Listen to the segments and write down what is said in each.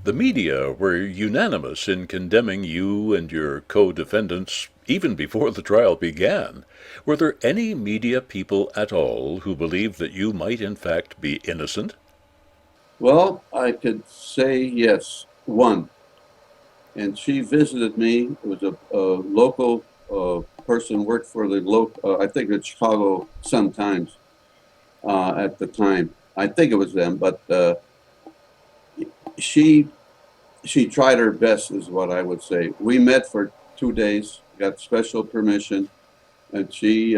The media were unanimous in condemning you and your co-defendants even before the trial began. Were there any media people at all who believed that you might in fact be innocent? Well, I could say yes, one. And she visited me. It was a local person, worked for the local, I think the Chicago Sun-Times at the time. I think it was them, but she she tried her best, is what I would say. We met for 2 days, got special permission, and she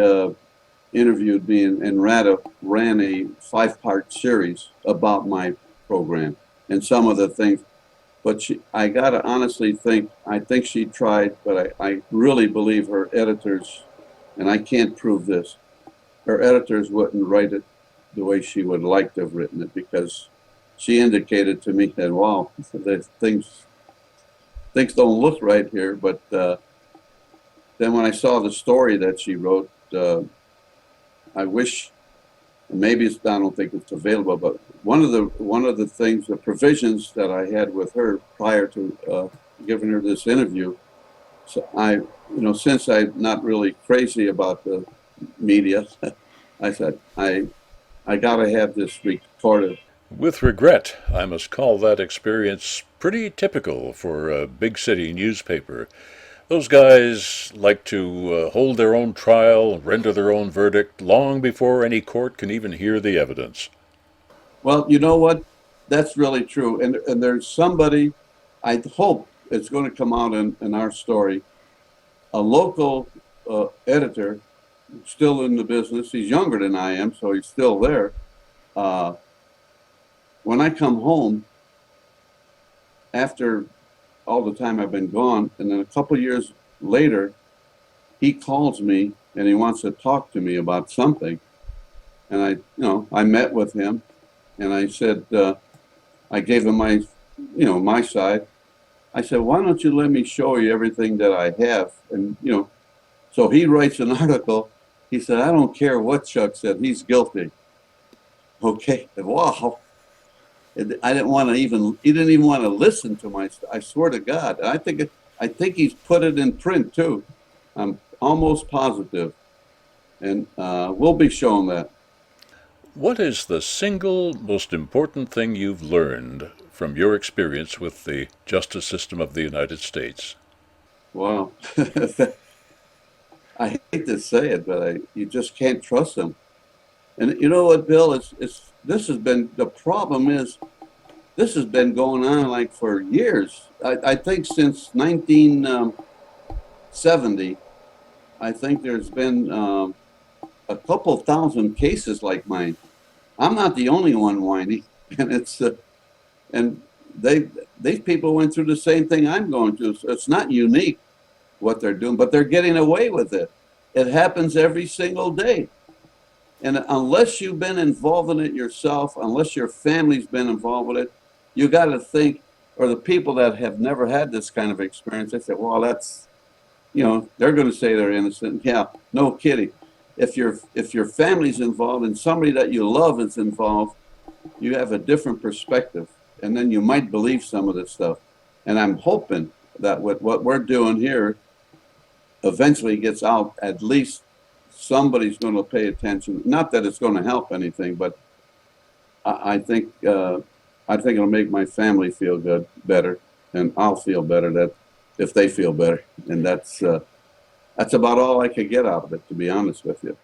interviewed me and ran a 5-part series about my program and some of the things. But I gotta honestly think, I think she tried, but I really believe her editors, and I can't prove this, her editors wouldn't write it the way she would like to have written it, because she indicated to me that, wow, that things don't look right here. But then when I saw the story that she wrote, I wish, maybe it's, I don't think it's available, but one of the things, the provisions that I had with her prior to giving her this interview, so since I'm not really crazy about the media, I said I gotta have this recorded. With regret, I must call that experience pretty typical for a big city newspaper. Those guys like to hold their own trial, render their own verdict, long before any court can even hear the evidence. Well, you know what? That's really true. And there's somebody, I hope it's going to come out in our story, a local editor, still in the business. He's younger than I am, so he's still there. Uh, when I come home, after all the time I've been gone, and then a couple years later, he calls me and he wants to talk to me about something. And I met with him, and I said, I gave him my side. I said, why don't you let me show you everything that I have? And, so he writes an article. He said, I don't care what Chuck said, he's guilty. Okay, wow. I didn't want to even, he didn't even want to listen to I swear to God. And I think he's put it in print too. I'm almost positive. And we'll be showing that. What is the single most important thing you've learned from your experience with the justice system of the United States? Wow. I hate to say it, but you just can't trust them. And you know what, Bill? This has been, the problem is, this has been going on like for years. I think since 1970, I think there's been a couple thousand cases like mine. I'm not the only one whining, and and these people went through the same thing I'm going through. So it's not unique what they're doing, but they're getting away with it. It happens every single day. And unless you've been involved in it yourself, unless your family's been involved with it, you got to think, or the people that have never had this kind of experience, they say, well, that's, they're going to say they're innocent. Yeah, no kidding. If your family's involved and somebody that you love is involved, you have a different perspective, and then you might believe some of this stuff. And I'm hoping that what we're doing here eventually gets out. At least somebody's going to pay attention. Not that it's going to help anything, but I think it'll make my family feel better, and I'll feel better that if they feel better. And that's about all I could get out of it, to be honest with you.